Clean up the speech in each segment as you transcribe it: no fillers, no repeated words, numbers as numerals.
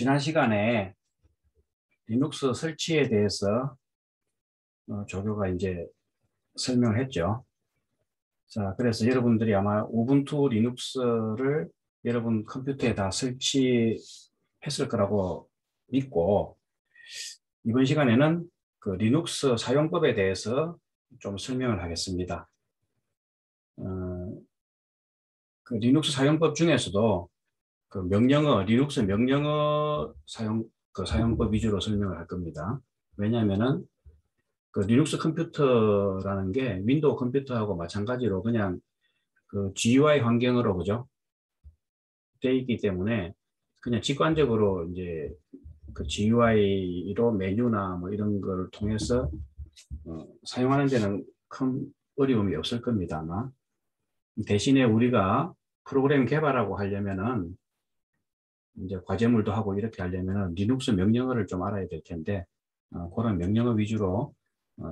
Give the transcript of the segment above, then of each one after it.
지난 시간에 리눅스 설치에 대해서 조교가 이제 설명을 했죠. 자, 그래서 여러분들이 아마 우분투 리눅스를 여러분 컴퓨터에 다 설치했을 거라고 믿고, 이번 시간에는 그 리눅스 사용법에 대해서 좀 설명을 하겠습니다. 그 리눅스 사용법 중에서도 그 명령어, 리눅스 명령어 사용법 위주로 설명을 할 겁니다. 왜냐하면은 그 리눅스 컴퓨터라는 게 윈도우 컴퓨터하고 마찬가지로 그냥 그 GUI 환경으로 그죠? 되어 있기 때문에 그냥 직관적으로 이제 그 GUI로 메뉴나 뭐 이런 걸 통해서 사용하는 데는 큰 어려움이 없을 겁니다, 아마. 대신에 우리가 프로그램 개발하고 하려면은 이제 과제물도 하고 이렇게 하려면은 리눅스 명령어를 좀 알아야 될 텐데, 그런 명령어 위주로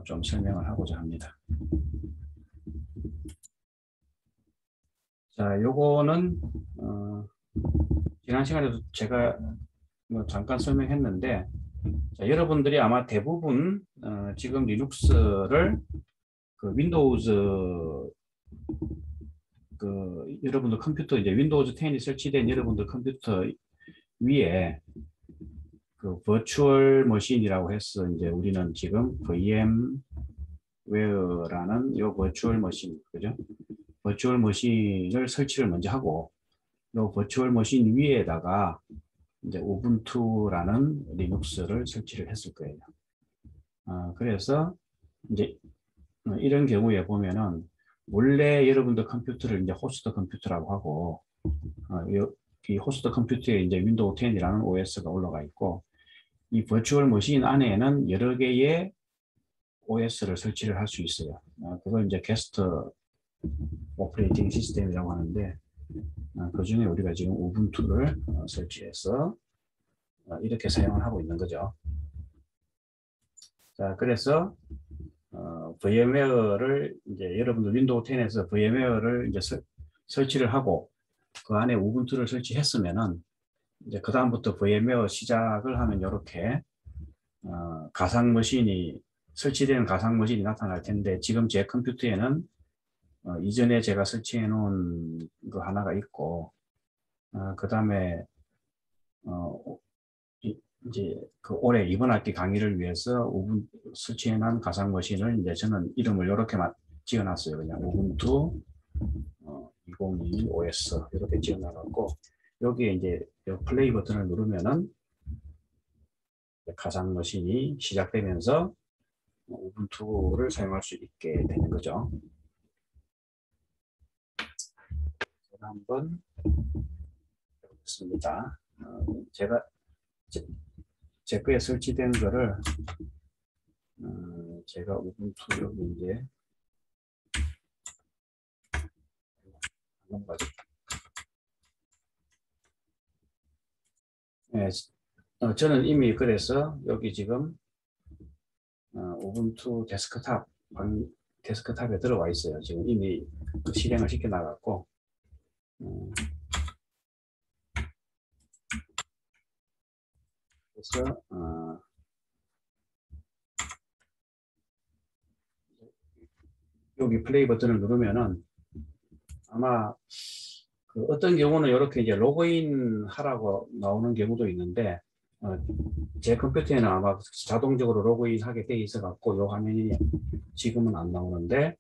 좀 설명을 하고자 합니다. 자, 요거는 지난 시간에도 제가 뭐 잠깐 설명했는데, 자, 여러분들이 아마 대부분 지금 리눅스를 그 윈도우즈 그 여러분들 컴퓨터 이제 윈도우즈 10이 설치된 여러분들 컴퓨터 위에 그 버추얼 머신이라고 해서 이제 우리는 지금 VMware라는 요 버추얼 머신, 그죠? 버추얼 머신을 설치를 먼저 하고, 요 버추얼 머신 위에다가 이제 우분투라는 리눅스를 설치를 했을 거예요. 그래서 이제 이런 경우에 보면은 원래 여러분들 컴퓨터를 이제 호스트 컴퓨터라고 하고, 이 호스트 컴퓨터에 이제 윈도우 10이라는 OS가 올라가 있고, 이 버추얼 머신 안에는 여러 개의 OS를 설치를 할 수 있어요. 그걸 이제 게스트 오퍼레이팅 시스템이라고 하는데, 그 중에 우리가 지금 우분투를 설치해서 이렇게 사용을 하고 있는 거죠. 자, 그래서 VMware를 이제 여러분들 윈도우 10에서 VMware를 이제 설치를 하고 그 안에 우분투를 설치했으면은 이제 그 다음부터 VMware 시작을 하면 이렇게 가상 머신이 설치되는 가상 머신이 나타날 텐데, 지금 제 컴퓨터에는 이전에 제가 설치해 놓은 거 하나가 있고, 그 다음에 이제 그 올해 이번 학기 강의를 위해서 설치해 놓은 가상 머신을 이제 저는 이름을 이렇게 지어놨어요. 그냥 우분투 2022 OS 이렇게 지어놔갖고, 여기에 이제 플레이 버튼을 누르면은 가상 머신이 시작되면서 우분투를 사용할 수 있게 되는 거죠. 제가 한번 해보겠습니다. 제가 제 거에 설치된 거를 제가 우분투 여기 이제 네, 저는 이미 그래서 여기 지금 우분투 데스크탑에 들어와 있어요. 지금 이미 그 실행을 시켜 나갔고, 그래서 여기 플레이 버튼을 누르면은 아마 그 어떤 경우는 이렇게 이제 로그인 하라고 나오는 경우도 있는데, 제 컴퓨터에는 아마 자동적으로 로그인 하게 돼 있어 갖고 요 화면이 지금은 안 나오는데,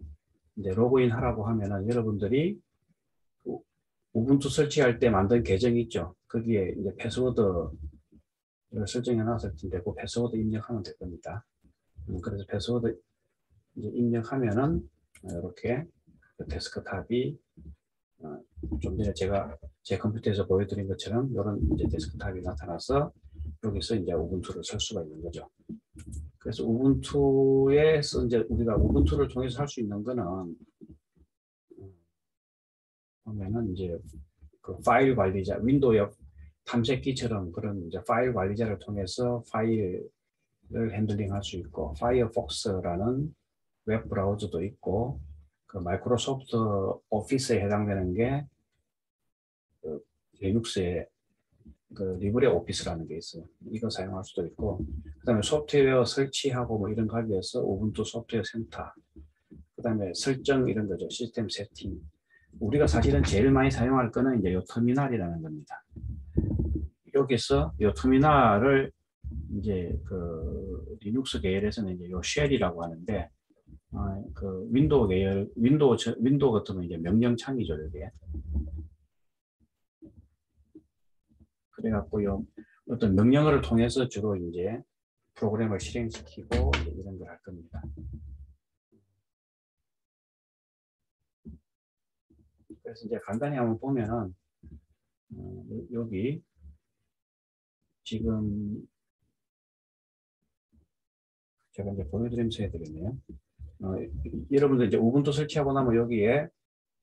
이제 로그인 하라고 하면은 여러분들이 우분투 설치할 때 만든 계정이 있죠. 거기에 이제 패스워드를 설정해 놨을 텐데 그 패스워드 입력하면 될 겁니다. 그래서 패스워드 이제 입력하면은 이렇게 데스크탑이 좀 전에 제가 제 컴퓨터에서 보여드린 것처럼 이런 이제 데스크탑이 나타나서 여기서 이제 우분투를 쓸 수가 있는 거죠. 그래서 우분투에서 이제 우리가 우분투를 통해서 할 수 있는 거는 보면은 이제 그 파일 관리자, 윈도우의 탐색기처럼 그런 이제 파일 관리자를 통해서 파일을 핸들링할 수 있고, 파이어폭스라는 웹 브라우저도 있고, 그 마이크로소프트 오피스에 해당되는 게 그 리눅스의 그 리브레 오피스라는 게 있어요. 이거 사용할 수도 있고, 그다음에 소프트웨어 설치하고 뭐 이런 거 하기 위해서 우분투 소프트웨어 센터, 그다음에 설정 이런 거죠. 시스템 세팅. 우리가 사실은 제일 많이 사용할 거는 이제 요 터미널이라는 겁니다. 여기서 요 터미널을 이제 그 리눅스 계열에서는 이제 요 쉘이라고 하는데, 그 윈도우 계열, 윈도우 같으면 이제 명령창이죠, 이게. 그래갖고 요 어떤 명령어를 통해서 주로 이제 프로그램을 실행시키고 이런 걸 할 겁니다. 그래서 이제 간단히 한번 보면은 여기 지금 제가 이제 보여드리면서 해야 되겠네요. 여러분들 이제 우분투 설치하고 나면 여기에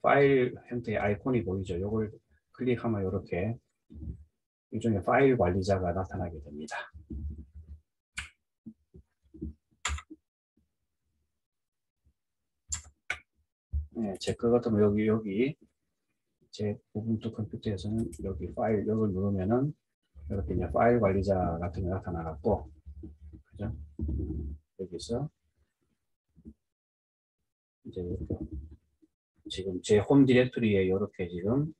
파일 형태의 아이콘이 보이죠. 이걸 클릭하면 이렇게 일종의 파일 관리자가 나타나게 됩니다. 네, 제 거 같으면 여기 제 우분투 컴퓨터에서는 여기 파일 이걸 누르면은 이렇게 이제 파일 관리자 같은 게 나타나갖고, 그죠? 여기서 이제 지금 제 홈 디렉토리에 이렇게 지금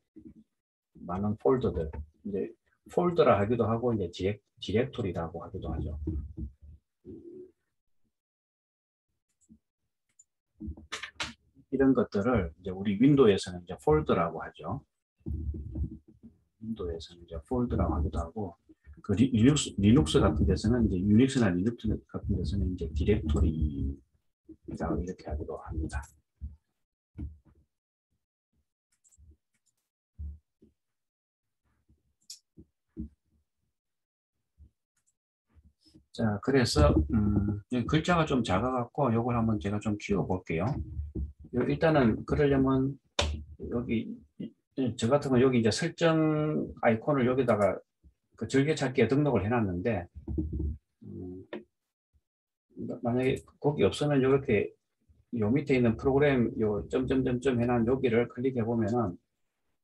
많은 폴더들, 이제 폴더라 하기도 하고 이제 디렉토리라고 하기도 하죠. 이런 것들을 이제 우리 윈도우에서는 이제 폴더라고 하죠. 윈도우에서는 이제 폴더라고 하기도 하고, 그 리눅스 같은 데서는 이제 유닉스나 리눅스 같은 데서는 이제 디렉토리라고 이렇게 하기도 합니다. 자, 그래서 글자가 좀 작아갖고 이걸 한번 제가 좀 키워볼게요. 일단은 그러려면 여기 저 같은 건 여기 이제 설정 아이콘을 여기다가 그 즐겨찾기에 등록을 해놨는데, 만약에 거기 없으면 이렇게 요 밑에 있는 프로그램 요 점점점점 해놓은 여기를 클릭해 보면은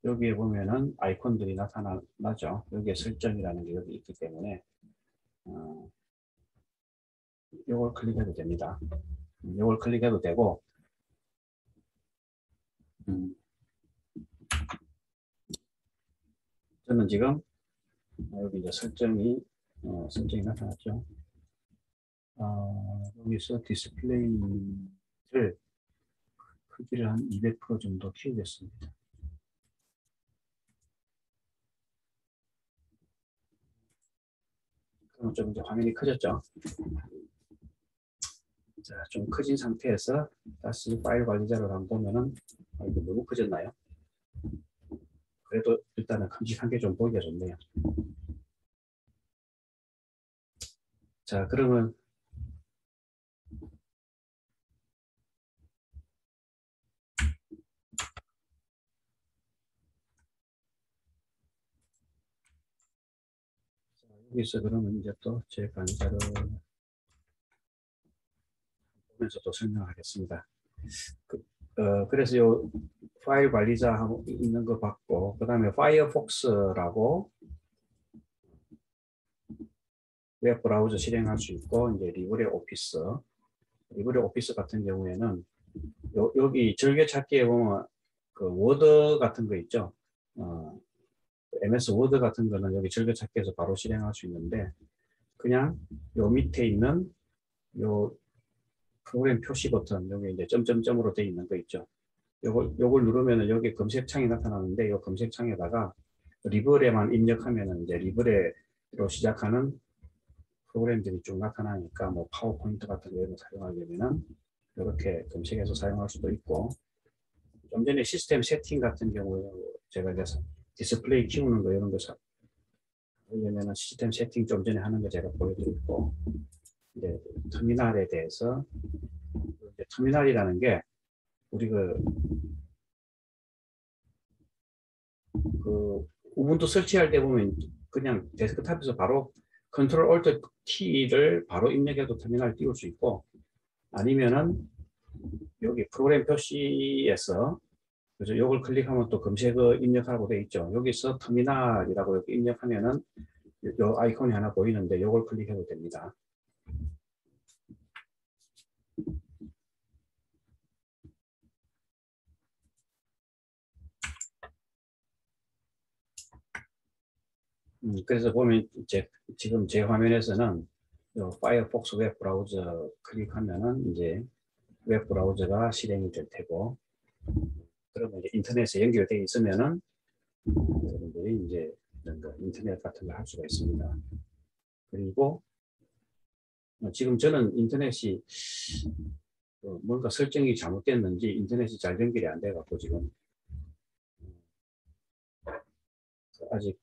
여기에 보면은 아이콘들이 나타나죠. 여기에 설정이라는 게 여기 있기 때문에 이걸 클릭해도 됩니다. 이걸 클릭해도 되고, 저는 지금 여기 이제 설정이 나타났죠. 여기서 디스플레이를 크기를 한 200% 정도 키우겠습니다. 그럼 좀 이제 화면이 커졌죠. 자, 좀 커진 상태에서 다시 파일 관리자를 한번 보면은, 이거 너무 커졌나요? 그래도 일단은 큼직한 게 좀 보기가 좋네요. 자, 그러면 여기서 그러면 이제 또 제 강좌를 보면서 또 설명하겠습니다. 그래서 요 파일 관리자 하고 있는 거 봤고, 그 다음에 파이어폭스라고 웹 브라우저 실행할 수 있고, 이제 리브레 오피스 같은 경우에는 여기 즐겨찾기에 보면 그 워드 같은 거 있죠. MS 워드 같은 거는 여기 즐겨찾기에서 바로 실행할 수 있는데, 그냥 요 밑에 있는 요 프로그램 표시 버튼, 여기 이제 점점점으로 되어 있는 거 있죠. 요걸 누르면은 여기 검색창이 나타나는데, 요 검색창에다가 리브레만 입력하면은 이제 리브레로 시작하는 프로그램들이 쭉 나타나니까, 뭐 파워포인트 같은 거 사용하려면은 이렇게 검색해서 사용할 수도 있고, 좀 전에 시스템 세팅 같은 경우에 제가 이제 디스플레이 키우는 거 이런 거 하려면은 시스템 세팅 좀 전에 하는 거 제가 보여드렸고, 이제 터미널에 대해서, 이제 터미널이라는 게 우리 그 우분투 설치할 때 보면 그냥 데스크탑에서 바로 컨트롤 얼트 T를 바로 입력해도 터미널 띄울 수 있고, 아니면은 여기 프로그램 표시에서 그래서 요걸 클릭하면 또 검색어 입력하라고 되어 있죠. 여기서 터미널이라고 이렇게 입력하면은 요 아이콘이 하나 보이는데 요걸 클릭해도 됩니다. 그래서 보면 지금 제 화면에서는 요 파이어폭스 웹 브라우저 클릭하면은 이제 웹 브라우저가 실행이 될 테고, 그러면 이제 인터넷에 연결되어 있으면은 여러분들이 이제 이런 거 인터넷 같은 걸 할 수가 있습니다. 그리고 지금 저는 인터넷이 뭔가 설정이 잘못됐는지 인터넷이 잘 연결이 안 돼갖고 지금 아직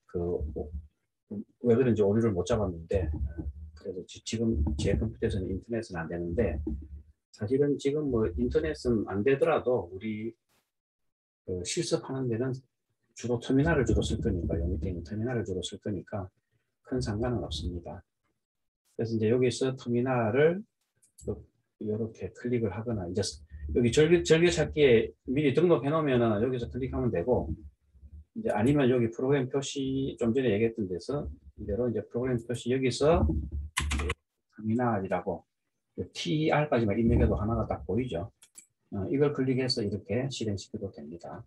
왜 그런지 오류를 못 잡았는데, 그래도 지금 제 컴퓨터에서는 인터넷은 안 되는데, 사실은 지금 뭐 인터넷은 안 되더라도 우리 실습하는 데는 주로 터미널을 주로 쓸 거니까, 요 밑에 있는 터미널을 주로 쓸 거니까 큰 상관은 없습니다. 그래서 이제 여기서 터미널을 이렇게 클릭을 하거나, 이제 여기 즐겨찾기에 미리 등록해 놓으면은 여기서 클릭하면 되고, 이제 아니면 여기 프로그램 표시 좀 전에 얘기했던 데서 이대로 이제 프로그램 표시 여기서 터미널이라고 TR까지만 입력해도 하나가 딱 보이죠. 이걸 클릭해서 이렇게 실행시켜도 됩니다.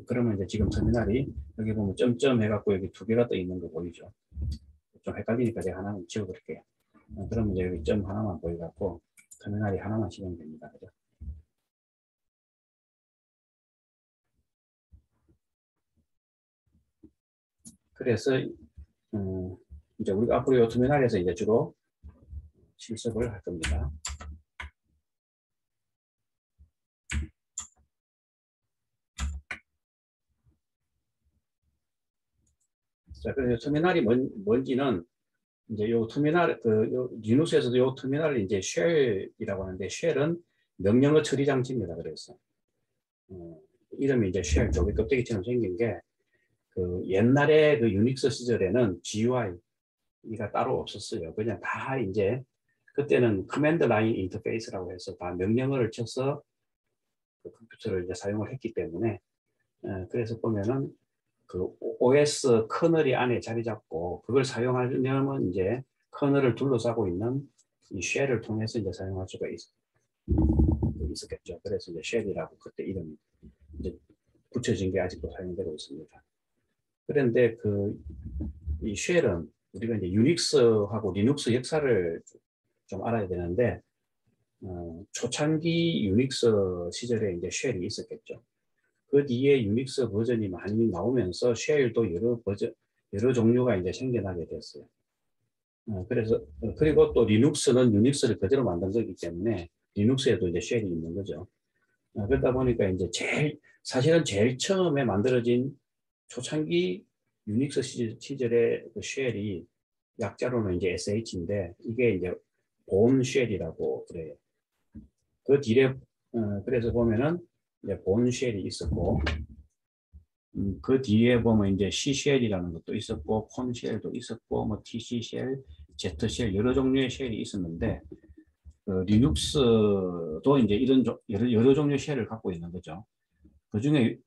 그러면 이제 지금 터미널이 여기 보면 점점 해갖고 여기 두 개가 떠 있는 거 보이죠. 좀 헷갈리니까 제가 하나는 지워버릴게요. 그러면 이제 여기 점 하나만 보여갖고 터미널이 하나만 실행됩니다. 그죠? 그래서 이제 우리가 앞으로 이 터미널에서 이제 주로 실습을 할 겁니다. 자, 그래서 터미널이 뭔지는 이제 요 터미널 요 리눅스에서도 요 터미널을 이제 쉘이라고 하는데, 쉘은 명령어 처리 장치입니다. 그래서 이름이 이제 쉘 조개 껍데기처럼 생긴 게, 옛날에 유닉스 시절에는 GUI가 따로 없었어요. 그냥 다 이제 그때는 커맨드 라인 인터페이스라고 해서 다 명령어를 쳐서 컴퓨터를 이제 사용을 했기 때문에, 그래서 보면은 OS 커널이 안에 자리 잡고, 그걸 사용하려면 이제 커널을 둘러싸고 있는 이 쉘을 통해서 이제 사용할 수가 있었겠죠. 그래서 이제 쉘이라고 그때 이름이 이제 붙여진 게 아직도 사용되고 있습니다. 그런데 이 쉘은 우리가 이제 유닉스하고 리눅스 역사를 좀 알아야 되는데, 초창기 유닉스 시절에 이제 쉘이 있었겠죠. 그 뒤에 유닉스 버전이 많이 나오면서 쉘도 여러 종류가 이제 생겨나게 됐어요. 그래서 그리고 또 리눅스는 유닉스를 그대로 만든 거기 때문에 리눅스에도 이제 쉘이 있는 거죠. 그러다 보니까 이제 사실은 제일 처음에 만들어진 초창기 유닉스 시절의 그 쉘이 약자로는 이제 SH인데, 이게 이제 본 쉘이라고 그래요. 그 뒤에 그래서 보면은 이제 본 쉘이 있었고, 그 뒤에 보면 이제 C 쉘이라는 것도 있었고, 콘 쉘도 있었고, 뭐 TC 쉘, Z 쉘 여러 종류의 쉘이 있었는데, 리눅스도 이제 이런 여러 종류의 쉘을 갖고 있는 거죠. 그 중에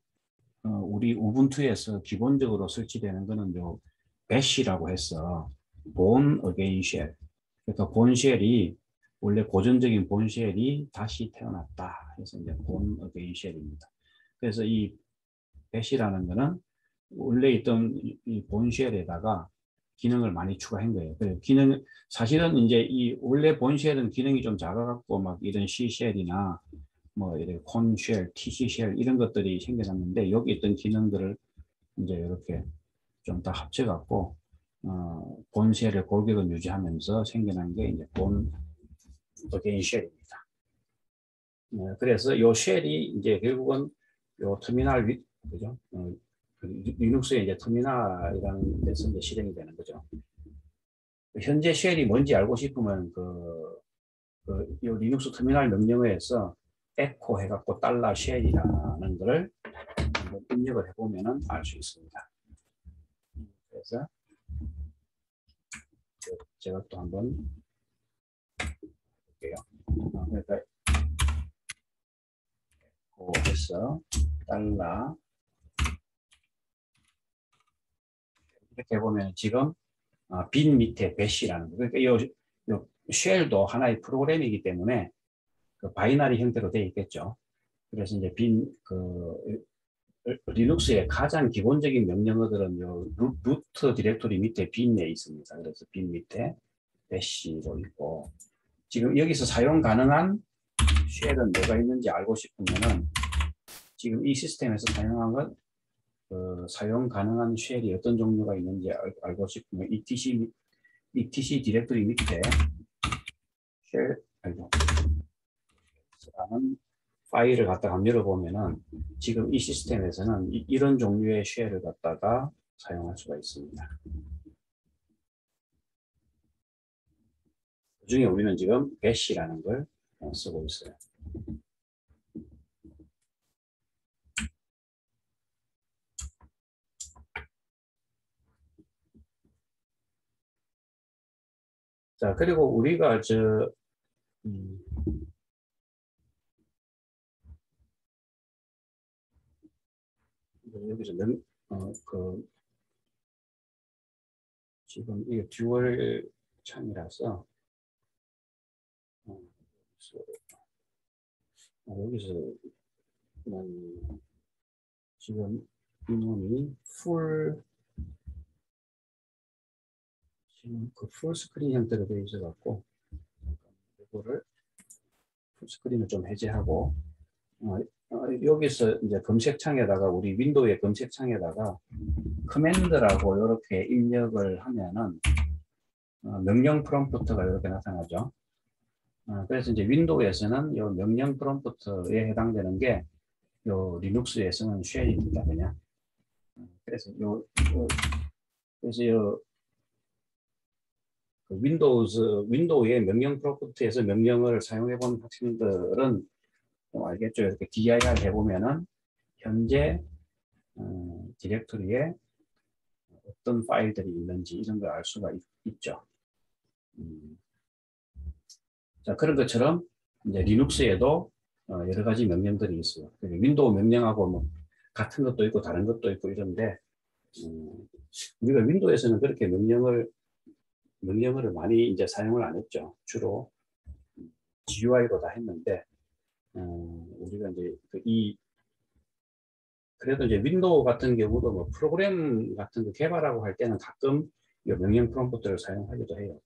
우리 우분투에서 기본적으로 설치되는 거는 요 배시라고 해서 본 어게인 쉘. 그러니까 본 쉘이 원래 고전적인 본 쉘이 다시 태어났다 해서 이제 본 어게인 쉘입니다. 그래서 이 배시라는 거는 원래 있던 이 본 쉘에다가 기능을 많이 추가한 거예요. 그래서 사실은 이제 이 원래 본 쉘은 기능이 좀 작아갖고 막 이런 C 쉘이나 뭐 이렇게 콘 쉘, TC 쉘 이런 것들이 생겨났는데, 여기 있던 기능들을 이제 이렇게 좀 다 합쳐갖고 본 쉘의 골격을 유지하면서 생겨난 게 이제 본 어게인 쉘입니다. 그래서 요 쉘이 이제 결국은 요 터미널 그죠? 리눅스의 이제 터미널이라는 데서 이제 실행이 되는 거죠. 현재 쉘이 뭔지 알고 싶으면 요 리눅스 터미널 명령어에서 에코 해갖고 달러 쉘이라는 거를 한번 입력을 해보면은 알 수 있습니다. 그래서 제가 또 한번 볼게요. 그러니까 에코 해서 달러 이렇게 보면 지금 빈 밑에 배시라는 거. 그러니까 요 쉘도 하나의 프로그램이기 때문에 그 바이너리 형태로 되어 있겠죠. 그래서 이제 리눅스의 가장 기본적인 명령어들은 요 루트 디렉토리 밑에 빈에 있습니다. 그래서 빈 밑에 배시로 있고, 지금 여기서 사용 가능한 쉘은 뭐가 있는지 알고 싶으면은 지금 이 시스템에서 사용한 건 사용 가능한 쉘이 어떤 종류가 있는지 알고 싶으면 etc 디렉토리 밑에 쉘 라는 파일을 갖다가 한번 열어보면은 지금 이 시스템에서는 이런 종류의 쉘을 갖다가 사용할 수가 있습니다. 그 중에 우리는 지금 배시라는 걸 쓰고 있어요. 자, 그리고 우리가 여기서 지금 이게 듀얼 창이라서 여기서 지금 이놈이 지금 풀 스크린 형태로 되어 있어 갖고 이거를 풀 스크린을 좀 해제하고 여기서 이제 검색창에다가 우리 윈도우의 검색창에다가 커맨드라고 이렇게 입력을 하면은 명령 프롬프트가 이렇게 나타나죠. 그래서 이제 윈도우에서는 이 명령 프롬프트에 해당되는 게 요 리눅스에서는 쉘입니다, 그냥. 그래서 윈도우의 명령 프롬프트에서 명령을 사용해 본 학생들은 알겠죠. 이렇게 dir 해보면은 현재 디렉토리에 어떤 파일들이 있는지 이런 걸 알 수가 있죠. 자, 그런 것처럼 이제 리눅스에도 여러 가지 명령들이 있어요. 윈도우 명령하고 뭐 같은 것도 있고 다른 것도 있고 이런데 우리가 윈도우에서는 그렇게 명령어를 많이 이제 사용을 안 했죠. 주로 GUI로 다 했는데 우리가 이제 그래도 이제 윈도우 같은 경우도 뭐 프로그램 같은 거 개발하고 할 때는 가끔 이 명령 프롬프트를 사용하기도 해요.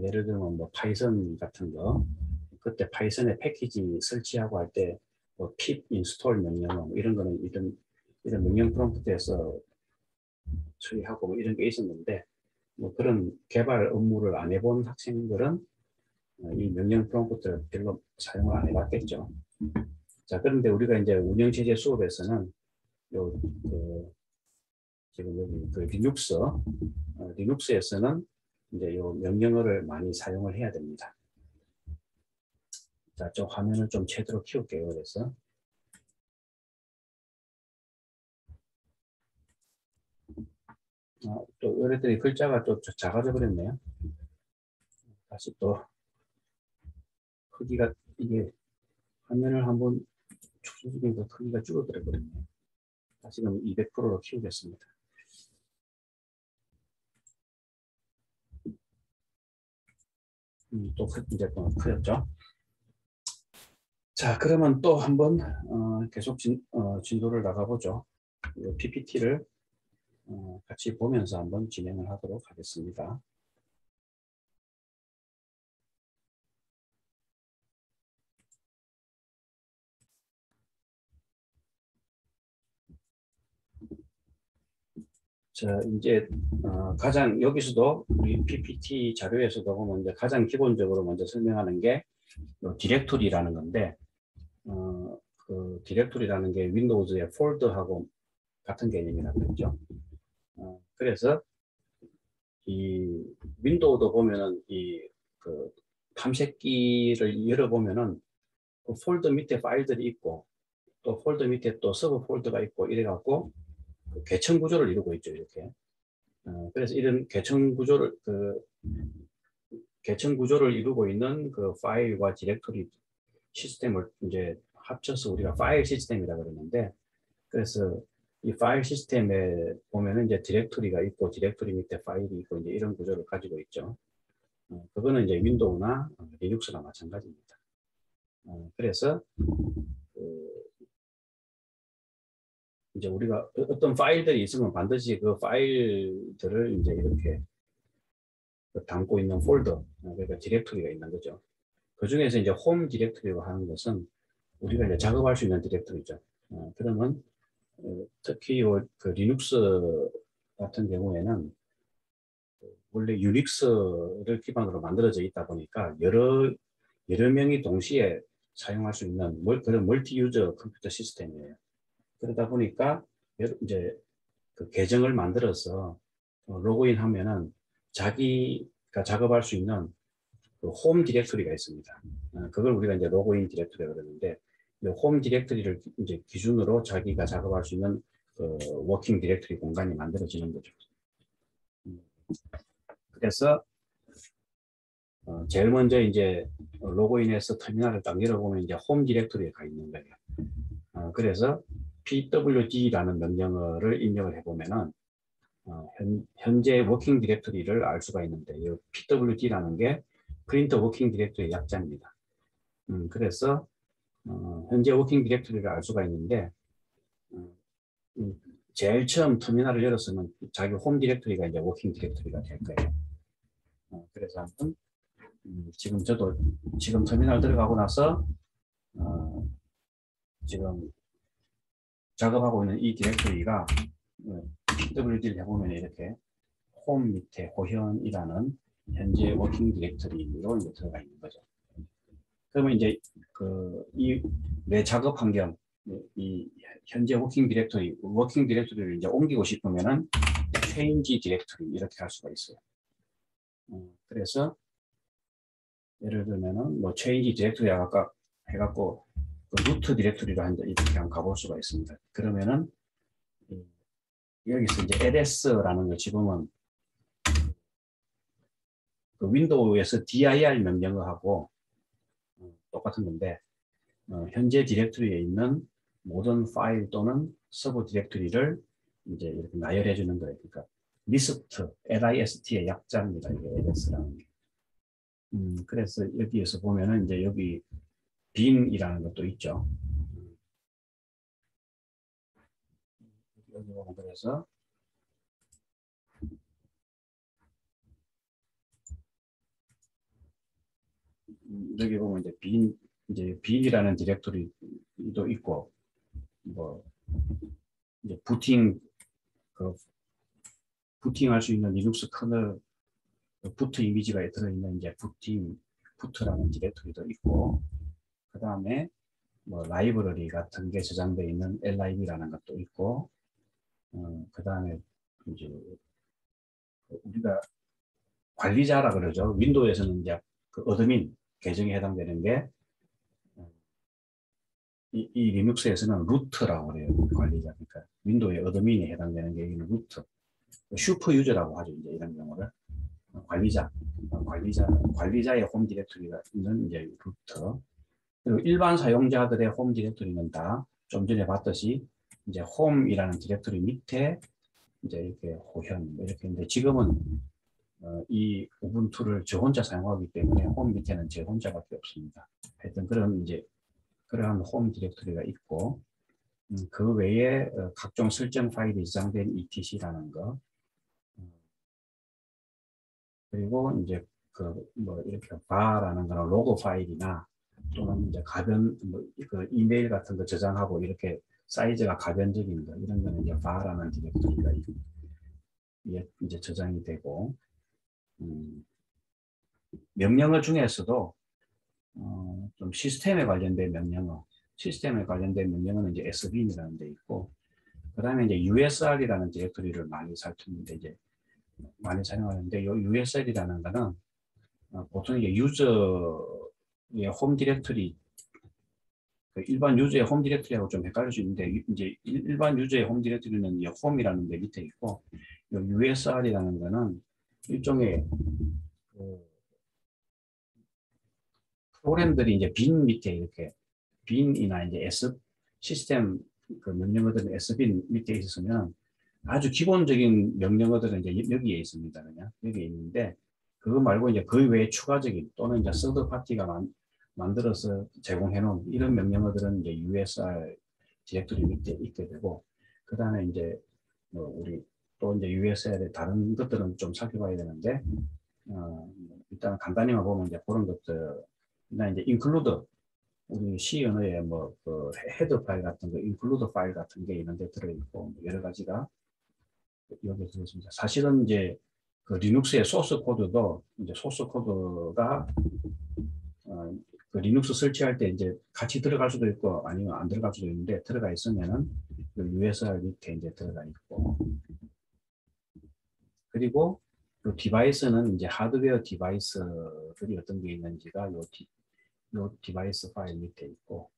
예를 들면 뭐 파이썬 같은 거, 그때 파이썬의 패키지 설치하고 할 때 뭐 pip 인스톨 명령 이런 거는 이런 명령 프롬프트에서 처리하고 뭐 이런 게 있었는데, 뭐 그런 개발 업무를 안 해본 학생들은 이 명령 프롬프트를 별로 사용을 안 해봤겠죠. 자, 그런데 우리가 이제 운영체제 수업에서는 지금 여기 리눅스에서는 이제 요 명령어를 많이 사용을 해야 됩니다. 자, 저 화면을 좀 제대로 키울게요. 그래서 또 이랬더니 글자가 또 작아져 버렸네요. 다시 또 크기가 이게 화면을 한번 축소시키니까 크기가 줄어들어 버렸네요. 다시금 200%로 키우겠습니다. 또 이제 또 크였죠. 자, 그러면 또 한번 계속 진도를 나가보죠. PPT를 같이 보면서 한번 진행을 하도록 하겠습니다. 자, 이제 가장 여기서도 우리 PPT 자료에서도 보면 이제 가장 기본적으로 먼저 설명하는 게 디렉토리라는 건데, 그 디렉토리라는 게 윈도우즈의 폴더하고 같은 개념이라고 했죠. 그래서 이 윈도우도 보면은 그 탐색기를 열어보면은 그 폴더 밑에 파일들이 있고 또 폴더 밑에 또 서브 폴더가 있고 이래갖고 그 계층 구조를 이루고 있죠, 이렇게. 그래서 이런 계층 구조를 이루고 있는 그 파일과 디렉토리 시스템을 이제 합쳐서 우리가 파일 시스템이라고 그러는데, 그래서 이 파일 시스템에 보면은 이제 디렉토리가 있고 디렉토리 밑에 파일이 있고 이제 이런 구조를 가지고 있죠. 그거는 이제 윈도우나 리눅스나 마찬가지입니다. 그래서 그 이제 우리가 어떤 파일들이 있으면 반드시 그 파일들을 이제 이렇게 담고 있는 폴더, 그러니까 디렉토리가 있는 거죠. 그 중에서 이제 홈 디렉토리라고 하는 것은 우리가 이제 작업할 수 있는 디렉토리죠. 그러면 특히 그 리눅스 같은 경우에는 원래 유닉스를 기반으로 만들어져 있다 보니까 여러 명이 동시에 사용할 수 있는 그런 멀티 유저 컴퓨터 시스템이에요. 그러다 보니까 이제 그 계정을 만들어서 로그인 하면은 자기가 작업할 수 있는 그 홈 디렉토리가 있습니다. 그걸 우리가 이제 로그인 디렉토리라고 그러는데, 홈 디렉토리를 이제 기준으로 자기가 작업할 수 있는 그 워킹 디렉토리 공간이 만들어지는 거죠. 그래서 제일 먼저 이제 로그인해서 터미널을 딱 열어보면 이제 홈 디렉토리에 가 있는 거예요. 그래서 pwd라는 명령어를 입력을 해보면은 현재 워킹 디렉토리를 알 수가 있는데, 이 pwd라는 게 프린터 워킹 디렉토리의 약자입니다. 그래서 현재 워킹 디렉토리를 알 수가 있는데, 제일 처음 터미널을 열었으면 자기 홈 디렉토리가 이제 워킹 디렉토리가 될 거예요. 그래서 한번 지금 저도 지금 터미널 들어가고 나서 지금 작업하고 있는 이 디렉토리가 pwd를 해보면 이렇게 홈 밑에 호현이라는 현재 워킹 디렉토리로 이제 들어가 있는 거죠. 그러면 이제 내 작업 환경, 이 현재 워킹 디렉토리를 이제 옮기고 싶으면은 change 디렉토리 이렇게 할 수가 있어요. 그래서 예를 들면은 뭐 change 디렉토리 아까 해갖고 그 루트 디렉토리로 이렇게 한번 가볼 수가 있습니다. 그러면은 여기서 이제 ls-라는 걸 집으면 그 윈도우에서 dir 명령어하고 똑같은 건데, 현재 디렉토리에 있는 모든 파일 또는 서브 디렉토리를 이제 이렇게 나열해 주는 거예요. 그러니까 list의 약자입니다. 이게 ls라는 게. 그래서 여기에서 보면은 이제 여기 bin이라는 것도 있죠. 여기 보면 그래서 여기 보면 이제 bin이라는 디렉토리도 있고, 뭐 이제 부팅할 수 있는 리눅스 커널 부트 이미지가 들어있는 이제 부트라는 디렉토리도 있고, 그 다음에 뭐 라이브러리 같은 게 저장되어 있는 lib라는 것도 있고, 그 다음에 이제 우리가 관리자라 그러죠. 윈도우에서는 이제 그 어드민 계정에 해당되는 게 이 리눅스에서는 루트라고 그래요. 관리자. 그러니까 윈도우의 어드민이 해당되는 게 여기는 루트. 슈퍼 유저라고 하죠. 이제 이런 경우를. 관리자의 홈 디렉토리가 있는 이제 루트. 그리고 일반 사용자들의 홈 디렉토리는 다 좀 전에 봤듯이 이제 홈이라는 디렉토리 밑에 이제 이렇게 호현 이렇게 있는데, 지금은 이 우분투를 저 혼자 사용하기 때문에 홈 밑에는 제 혼자밖에 없습니다. 하여튼 그러한 홈 디렉토리가 있고, 그 외에 각종 설정 파일이 저장된 etc라는 거, 그리고 이제 뭐 이렇게 var라는 거는 로그 파일이나 또는 이제 그 이메일 같은 거 저장하고 이렇게 사이즈가 가변적인 거, 이런 거는 이제 var라는 디렉토리가 이제 저장이 되고, 명령어 중에서도 좀 시스템에 관련된 명령어는 이제 sbin이라는 데 있고, 그 다음에 이제 usr이라는 디렉토리를 많이 사용하는데, 이 usl이라는 거는 보통 이게 유저의 홈 디렉토리, 일반 유저의 홈 디렉토리하고 좀 헷갈릴 수 있는데, 이제 일반 유저의 홈 디렉토리는 이제 홈이라는 데 밑에 있고, 이 usr이라는 거는 일종의 프로그램들이 이제 빈 밑에 이렇게 bin이나 이제 s 시스템 그 명령어들은 sbin 밑에 있었으면 아주 기본적인 명령어들은 이제 여기에 있습니다. 그냥 여기에 있는데 그거 말고 이제 그 외에 추가적인 또는 이제 서드 파티가 만들어서 제공해 놓은 이런 명령어들은 이제 USR 디렉토리 밑에 있게 되고 그 다음에 이제 뭐 우리 또 이제 USR의 다른 것들은 좀 살펴봐야 되는데 일단 간단히만 보면 이제 그런 것들 그다음 이제 include 우리 C 언어에 뭐 그 헤더 파일 같은 거 include 파일 같은 게 있는데 들어있고 여러 가지가 여기 들어있습니다. 사실은 이제 그 리눅스의 소스 코드도 이제 소스 코드가 그 리눅스 설치할 때 이제 같이 들어갈 수도 있고 아니면 안 들어갈 수도 있는데 들어가 있으면은 그 USR 밑에 이제 들어가 있고 그리고 그 디바이스는 이제 하드웨어 디바이스들이 어떤 게 있는지가 요 디바이스 파일 밑에 있고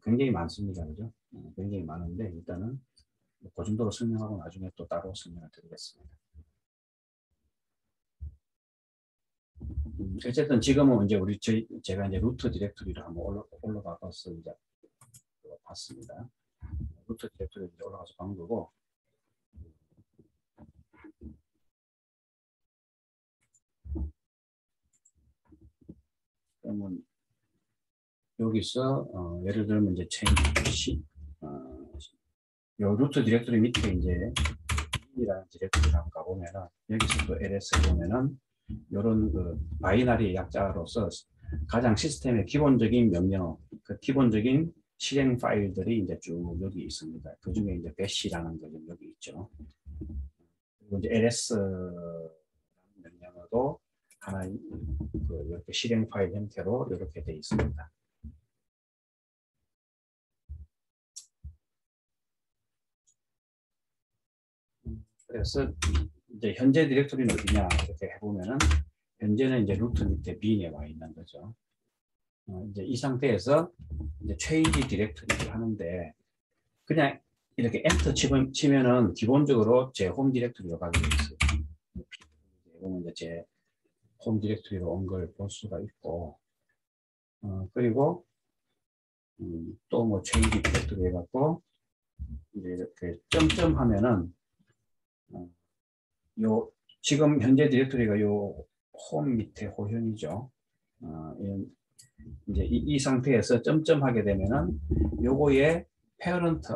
굉장히 많습니다. 그죠? 굉장히 많은데 일단은 그 정도로 설명하고 나중에 또 따로 설명을 드리겠습니다. 어쨌든 지금은 이제 제가 이제 루트 디렉토리를 한번 올라가서 이제 봤습니다. 루트 디렉토리 이제 올라가서 본 거고 그러면 여기서 예를 들면 이제 change 요 루트 디렉토리 밑에 이제 이라는 디렉토리를 한번 가보면은 여기서 또 LS에 보면은 이런 그 바이너리 약자로서 가장 시스템의 기본적인 명령, 그 기본적인 실행 파일들이 이제 쭉 여기 있습니다. 그 중에 이제 bash라는 거 여기 있죠. 그리고 이제 LS라는 명령어도 하나 그 이렇게 실행 파일 형태로 이렇게 되어 있습니다. 그래서 이제 현재 디렉토리는 어디냐 이렇게 해보면은 현재는 이제 루트 밑에 bin에 와 있는 거죠. 이제 이 상태에서 이제 change 디렉토리를 하는데 그냥 이렇게 엔터 치면은 기본적으로 제 홈 디렉토리로 가게 되어 있어요. 이거는 이제 제 홈 디렉토리로 온 걸 볼 수가 있고 그리고 또 뭐 change 디렉토리 해갖고 이제 이렇게 점점 하면은 요 지금 현재 디렉토리가 요 홈 밑에 호현이죠. 이제 이 상태에서 점점 하게 되면은 요거의 페어런트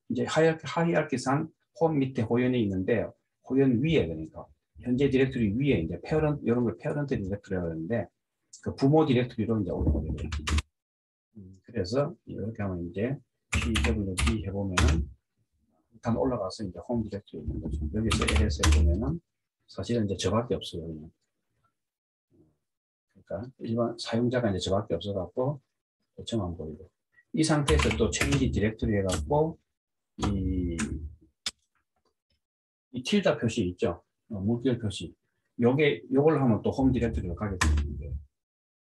이제 하이아키상 홈 밑에 호연이 있는데 호연 위에 그러니까 현재 디렉토리 위에 이제 페어런트 이런 걸 페어런트 디렉토리라고 하는데 그 부모 디렉토리로 이제 올라가게 돼요. 그래서 이렇게 하면 이제 pwd 해보면은 일단 올라가서 이제 홈 디렉토리 있는 거죠. 여기서 LS에 보면은 사실은 이제 저밖에 없어요. 그냥. 그러니까 일반 사용자가 이제 저밖에 없어갖고 저만 보이고 이 상태에서 또 change 디렉토리 해갖고 이 틸다 표시 있죠. 물결 표시. 요걸 하면 또 홈 디렉토리로 가게 되는 거예요.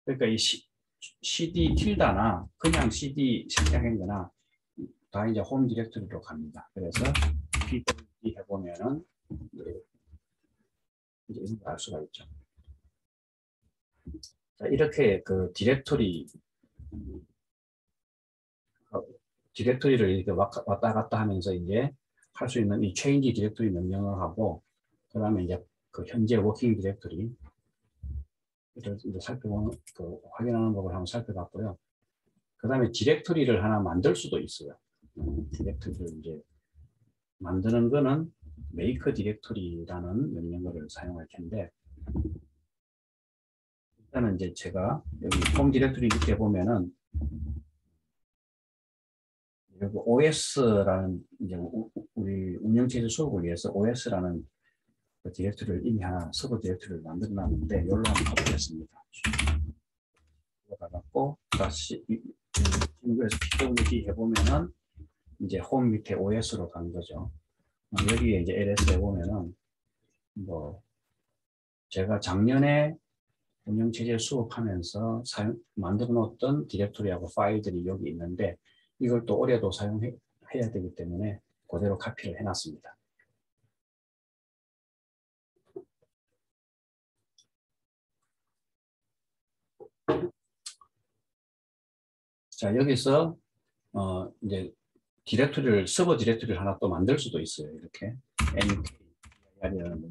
그러니까 이 cd 틸다나 그냥 cd 생략한 거나 다 이제 홈 디렉토리로 갑니다. 그래서 pwd 해보면은 이제 이런 걸 알 수가 있죠. 자, 이렇게 그 디렉토리를 이렇게 왔다 갔다 하면서 이제 할 수 있는 이 change 디렉토리 명령을 하고 그 다음에 이제 그 현재 워킹 디렉토리 이제 살펴보는 확인하는 법을 한번 살펴봤고요. 그 다음에 디렉토리를 하나 만들 수도 있어요. 디렉토리를 이제 만드는 거는 make 디렉토리라는 명령어를 사용할 텐데 일단은 이제 제가 여기 홈 디렉토리 밑에 보면은 여기 OS라는 이제 우리 운영체제 수업을 위해서 OS라는 그 디렉토리를 이미 하나 서버 디렉토리를 만들어 놨는데 여기로 한번 가보겠습니다. 들어가갖고 다시 그래서 pwd 해보면은 이제 홈 밑에 OS로 간 거죠. 여기에 이제 LS 해보면은 뭐 제가 작년에 운영체제 수업하면서 만들어 놓았던 디렉토리하고 파일들이 여기 있는데 이걸 또 올해도 사용해야 되기 때문에 그대로 카피를 해놨습니다. 자, 여기서 이제 디렉토리를 서버 디렉토리를 하나 또 만들 수도 있어요. 이렇게 mkdir이라는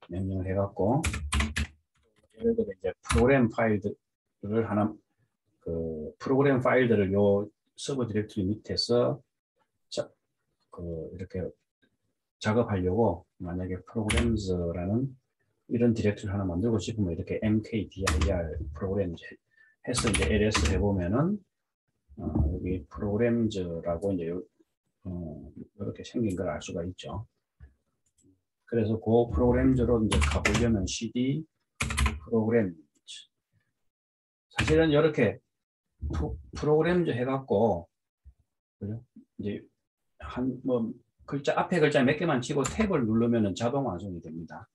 명령을 해갖고 예를 들어 이제 프로그램 파일들을 하나 프로그램 파일들을 요 서버 디렉토리 밑에서 이렇게 작업하려고 만약에 프로그램즈라는 이런 디렉토리 하나 만들고 싶으면 이렇게 mkdir 프로그램 해서 이제 ls 해보면은 여기 프로그램즈라고 이제 이렇게 생긴 걸 알 수가 있죠. 그래서 그 프로그램즈로 이제 가보려면 cd 프로그램즈 사실은 이렇게 프로그램즈 해갖고 그죠? 이제 글자 앞에 글자 몇 개만 치고 탭을 누르면은 자동 완성이 됩니다.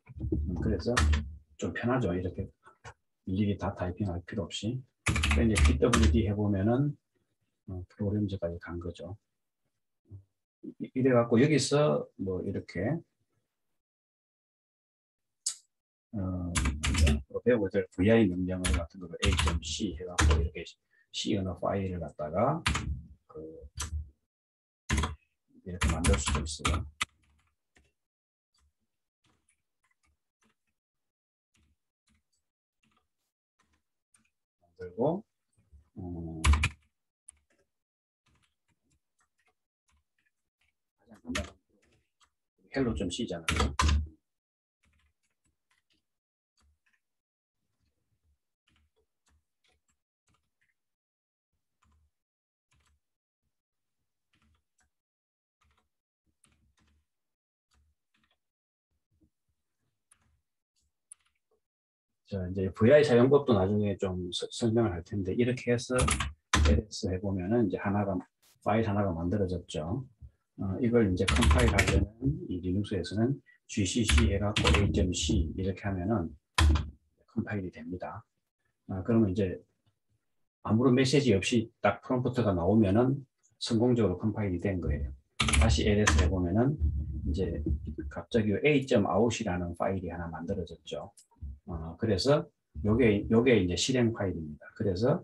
그래서 좀 편하죠. 이렇게 일일이 다 타이핑할 필요 없이. 이제 pwd 해보면은 프로그램즈까지 간 거죠. 이래갖고 여기서 뭐 이렇게 배우고 될 vi 명령을 같은 거를 a.c 해갖고 이렇게 C 언어 파일을 갖다가 이렇게 만들 수도 있어요. 만들고 가장 간단한 헬로 좀 C잖아요. 자, 이제 vi 사용법도 나중에 좀 설명을 할 텐데 이렇게 해서 ls 해보면은 이제 파일 하나가 만들어졌죠. 이걸 이제 컴파일 하려면 이 리눅스에서는 gcc 해갖고 a.c 이렇게 하면은 컴파일이 됩니다. 그러면 이제 아무런 메시지 없이 딱 프롬프트가 나오면은 성공적으로 컴파일이 된 거예요. 다시 ls 해보면은 이제 갑자기 a.out이라는 파일이 하나 만들어졌죠. 그래서 요게 이제 실행 파일입니다. 그래서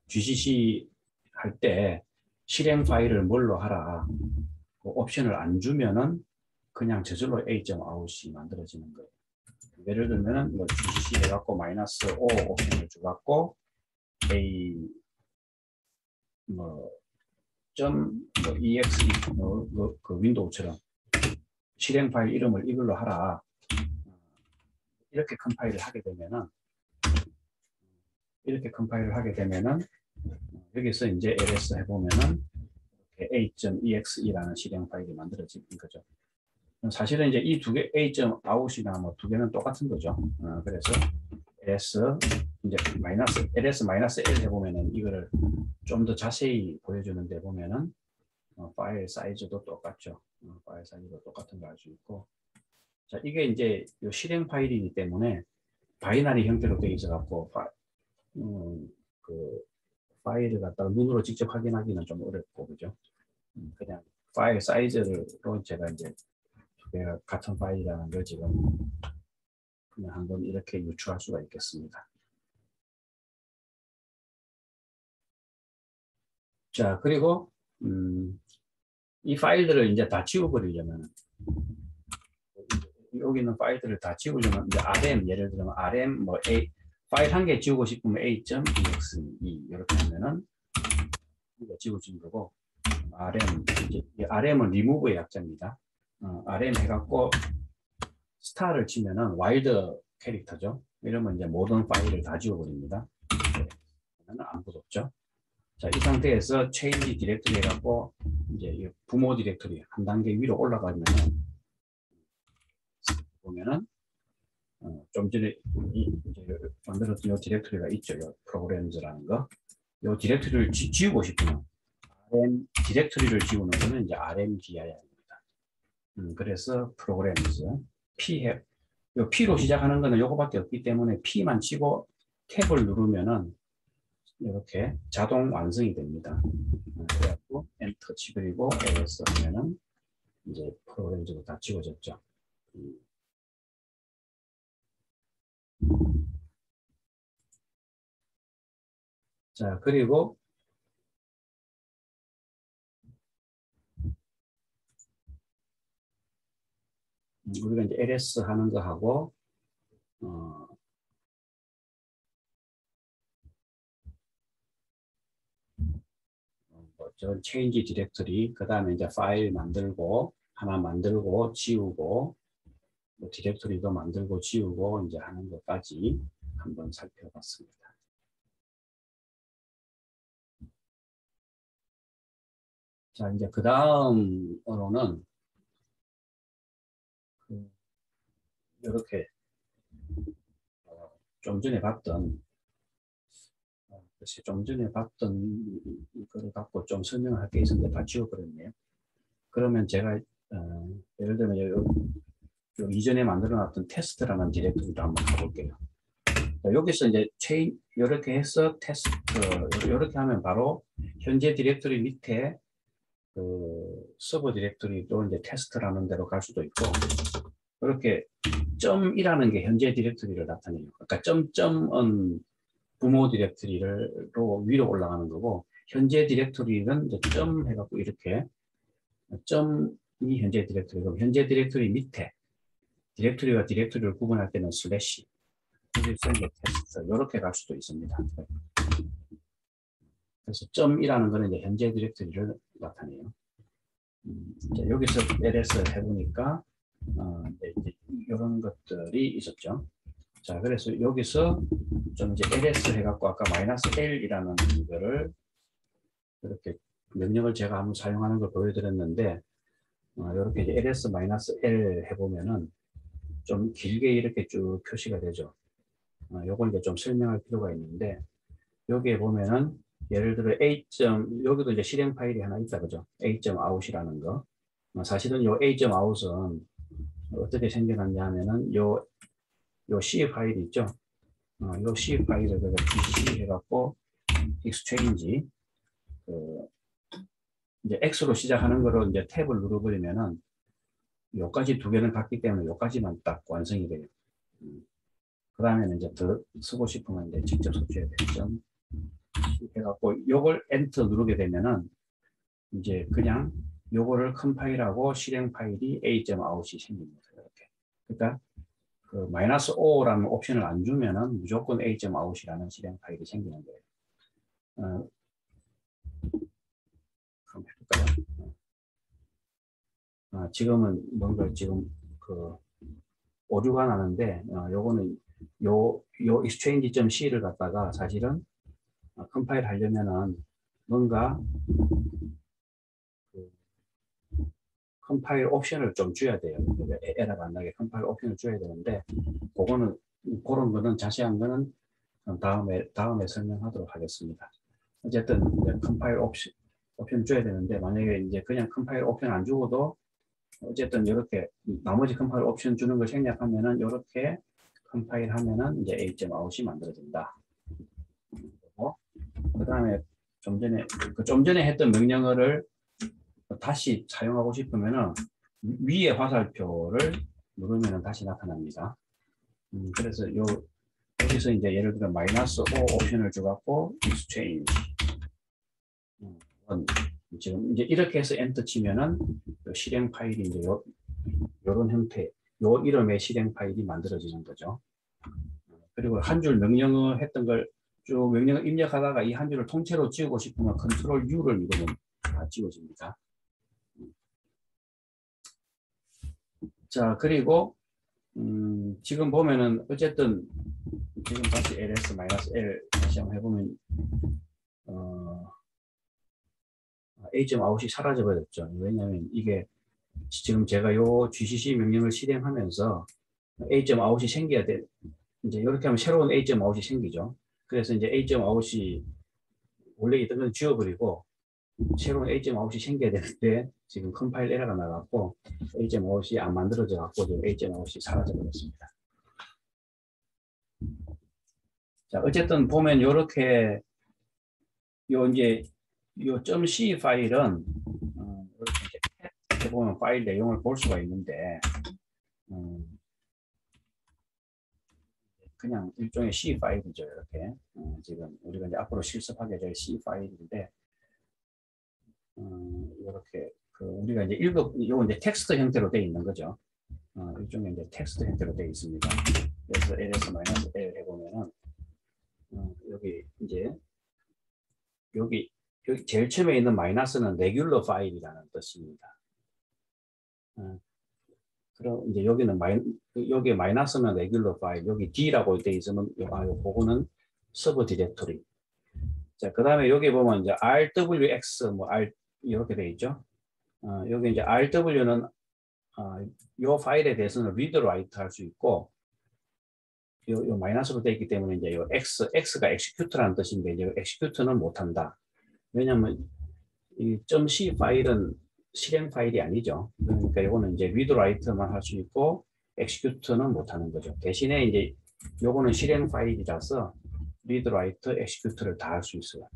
gcc 할 때 실행 파일을 뭘로 하라 그 옵션을 안 주면은 그냥 저절로 a.out이 만들어지는 거예요. 예를 들면은 뭐 gcc 해갖고 -5 옵션을 주갖고 a exe 그 윈도우처럼 실행 파일 이름을 이걸로 하라 이렇게 컴파일을 하게 되면은 여기서 이제 ls 해보면은 a.exe라는 실행 파일이 만들어지는 거죠. 사실은 이제 이 두 개 a.out이나 뭐 두 개는 똑같은 거죠. 그래서 ls 이제 ls-l 해보면은 이거를 좀 더 자세히 보여주는데 보면은 파일 사이즈도 똑같죠. 파일 사이즈도 똑같은 거 알 수 있고. 자, 이게 이제 요 실행 파일이기 때문에 바이너리 형태로 되어 있어 갖고 그 파일을 갖다가 눈으로 직접 확인하기는 좀 어렵고 그죠. 그냥 파일 사이즈로 제가 이제 두 개가 같은 파일이라는 걸 지금 그냥 한번 이렇게 유추할 수가 있겠습니다. 자, 그리고 이 파일들을 이제 다 지워버리려면 여기 있는 파일들을 다 지우려면 이제 rm 예를 들면 rm 뭐 a 파일 한 개 지우고 싶으면 a.exe 이렇게 하면은 이거 지워진 거고 rm 이제 rm은 리무브의 약자입니다. rm 해갖고 스타를 치면은 와일드 캐릭터죠. 이러면 이제 모든 파일을 다 지워버립니다. 그러면 아무것도 없죠. 자, 이 상태에서 change 디렉토리 해갖고 이제 부모 디렉토리 한 단계 위로 올라가면은 보면은 좀 전에 만들었던 이 디렉토리가 있죠. 이 프로그램즈라는 거. 이 디렉토리를 지우고 싶으면 rm 디렉토리를 지우는 거는 이제 rmdir입니다. 그래서 프로그램즈 요 P로 시작하는 거는 요거밖에 없기 때문에 P만 치고 탭을 누르면은 이렇게 자동 완성이 됩니다. 그래갖고 엔터 치그리고 ls 하면은 이제 프로그램즈로 다 지워졌죠. 자, 그리고 우리가 이제 ls 하는 거 하고 저 change 디렉터리, 그 다음에 이제 파일 만들고 하나 만들고 지우고 뭐 디렉터리도 만들고 지우고 이제 하는 것까지 한번 살펴봤습니다. 자, 이제 그 다음으로는 이렇게 좀 전에 봤던 좀 전에 봤던 이거를 갖고 좀 설명을 할 게 있었는데 다 지워버렸네요. 그러면 제가 예를 들면 요 이전에 만들어놨던 테스트라는 디렉토리를 한번 가볼게요. 여기서 이제 이렇게 해서 테스트 이렇게 하면 바로 현재 디렉토리 밑에 그 서버 디렉토리도 이제 테스트라는 데로 갈 수도 있고, 이렇게 점이라는 게 현재 디렉토리를 나타내요. 그러니까 점점은 부모 디렉토리로 위로 올라가는 거고, 현재 디렉토리는 이제 점 해갖고 이렇게 점이 현재 디렉토리고, 현재 디렉토리 밑에 디렉토리와 디렉토리를 구분할 때는 슬래시, 테스트 이렇게 갈 수도 있습니다. 그래서 점이라는 거는 이제 현재 디렉토리를 나타내요. 여기서 ls 해보니까 이제 이런 것들이 있었죠. 자, 그래서 여기서 좀 이제 ls 해갖고 아까 -l이라는 이거를 이렇게 명령을 제가 한번 사용하는 걸 보여드렸는데, 이렇게 이제 ls-l 해보면은 좀 길게 이렇게 쭉 표시가 되죠. 요걸 이제 좀 설명할 필요가 있는데, 여기에 보면은 예를 들어 A. 여기도 이제 실행 파일이 하나 있다, 그죠? A.out이라는 거. 사실은 요 A.out은 어떻게 생겨났냐 하면은 요 C 파일이 있죠. 요 C 파일을 gcc 해갖고 exchange 이제 X로 시작하는 거로 이제 탭을 눌러버리면은 요까지 두 개는 같기 때문에 요까지만 딱 완성이 돼요. 그 다음에는 이제 더 쓰고 싶으면 이제 직접 써줘야 되죠. 해갖고 요걸 엔터 누르게 되면은 이제 그냥 요거를 컴파일하고 실행 파일이 A.out이 생깁니다. 이렇게. 그러니까 그 -5라는 옵션을 안 주면은 무조건 A.out이라는 실행 파일이 생기는 거예요. 그럼 해볼까요? 지금은 뭔가 지금 그 오류가 나는데, 요거는 요 exchange.c를 갖다가 사실은 컴파일 하려면은 뭔가 그 컴파일 옵션을 좀 줘야 돼요. 에러가 안 나게 컴파일 옵션을 줘야 되는데, 그거는 그런 거는 자세한 거는 다음에 설명하도록 하겠습니다. 어쨌든 컴파일 옵션 줘야 되는데, 만약에 이제 그냥 컴파일 옵션 안 주고도 어쨌든 이렇게 나머지 컴파일 옵션 주는 걸 생략하면은 이렇게 컴파일 하면은 이제 A.out이 만들어진다. 그 다음에 좀 전에 했던 명령어를 다시 사용하고 싶으면은 위에 화살표를 누르면은 다시 나타납니다. 그래서 여기서 이제 예를 들어 -5 옵션을 줘갖고 exchange 지금 이제 이렇게 해서 엔터 치면은 실행 파일이 이제 요런 형태, 요 이름의 실행 파일이 만들어지는 거죠. 그리고 한 줄 명령어 했던 걸 쭉 명령을 입력하다가 이 한 줄을 통째로 지우고 싶으면 컨트롤 U를 누르면 다 지워집니다. 자, 그리고 지금 보면은 어쨌든 지금 다시 ls-l 다시 한번 해보면 A.out이 사라져 버렸죠. 왜냐하면 이게 지금 제가 요 gcc 명령을 실행하면서 A.out이 생겨야 돼. 이제 이렇게 하면 새로운 A.out이 생기죠. 그래서 이제 A.out이 원래 있던 건 지워버리고 새로운 A.out이 생겨야 되는데 지금 컴파일 에러가 나갔고 A.out이 안 만들어져 갖고 지금 A.out이 사라져 버렸습니다. 자, 어쨌든 보면 이렇게 이제 요 .c 파일은 이렇게 보면 파일 내용을 볼 수가 있는데 그냥 일종의 C 파일이죠. 이렇게 지금 우리가 이제 앞으로 실습하게 될 C 파일인데 이렇게 우리가 이제 요거 이제 텍스트 형태로 되어 있는 거죠. 일종의 이제 텍스트 형태로 되어 있습니다. 그래서 ls-l 해보면은 여기 이제 여기 제일 처음에 있는 마이너스는 레귤러 파일이라는 뜻입니다. 그럼 이제 여기는 여기 마이너스는 레귤러 파일, 여기 D라고 되어 있으면 요거는 서브 디렉토리. 자, 그 다음에 여기 보면 이제 RWX 뭐 R 이렇게 되어 있죠. 여기 이제 RW는 요 파일에 대해서는 read write 할 수 있고, 요 마이너스로 되어 있기 때문에 이제 요 X가 execute라는 뜻인데 이제 execute는 못한다. 왜냐하면 이 .c 파일은 실행 파일이 아니죠. 그러니까 이거는 이제 read write만 할 수 있고 execute는 못하는 거죠. 대신에 이제 요거는 실행 파일이라서 read write, execute를 다 할 수 있어요.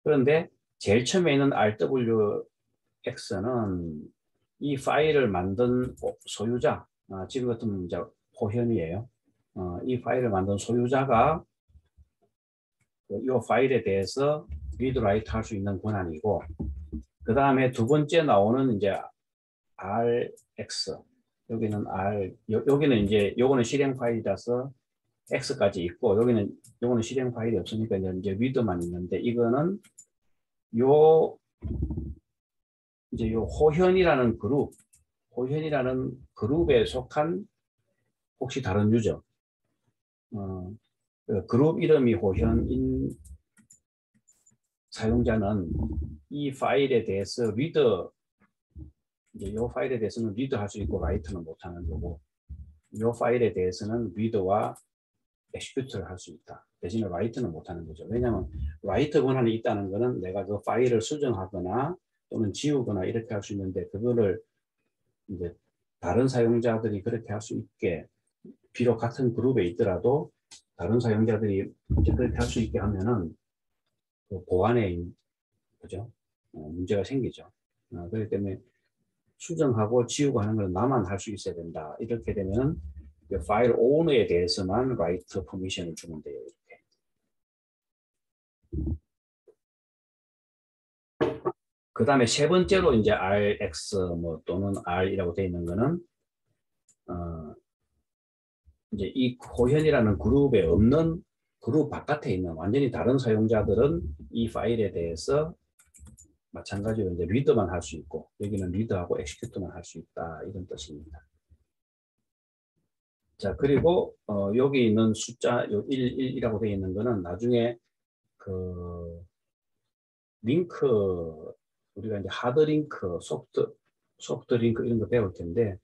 그런데 제일 처음에 있는 RWX는 이 파일을 만든 소유자, 지금 같은 이제 호현이에요. 이 파일을 만든 소유자가 이 파일에 대해서 read write 할 수 있는 권한이고, 그 다음에 두 번째 나오는 이제 RX, 여기는 여기는 이제 요거는 실행 파일이라서 X까지 있고, 요거는 실행 파일이 없으니까 이제 read만 있는데, 이거는 이제 요 호현이라는 그룹에 속한 혹시 다른 유저, 그룹 이름이 호현인 사용자는 이 파일에 대해서 이제 이 파일에 대해서는 리드 할 수 있고 라이트는 못하는 거고, 이 파일에 대해서는 리드와 엑시큐트를 할 수 있다. 대신에 라이트는 못하는 거죠. 왜냐하면 라이트 권한이 있다는 것은 내가 그 파일을 수정하거나 또는 지우거나 이렇게 할 수 있는데, 그거를 이제 다른 사용자들이 그렇게 할 수 있게, 비록 같은 그룹에 있더라도 다른 사용자들이 이제 그렇게 할 수 있게 하면은 그 보안에 그죠? 문제가 생기죠. 그렇기 때문에 수정하고 지우고 하는 걸 나만 할 수 있어야 된다. 이렇게 되면 파일 오너에 대해서만 라이트 퍼미션을 주면 돼요. 이렇게. 그 다음에 세 번째로 이제 RX 뭐 또는 R이라고 되어 있는 거는 이제 이 호현이라는 그룹에 없는, 그룹 바깥에 있는 완전히 다른 사용자들은 이 파일에 대해서 마찬가지로 이제 리드만 할 수 있고, 여기는 리드하고 엑시큐트만 할 수 있다, 이런 뜻입니다. 자, 그리고 여기 있는 숫자 1이라고 되어 있는 거는 나중에 그 링크, 우리가 이제 하드 링크, 소프트 링크 이런 거 배울 텐데,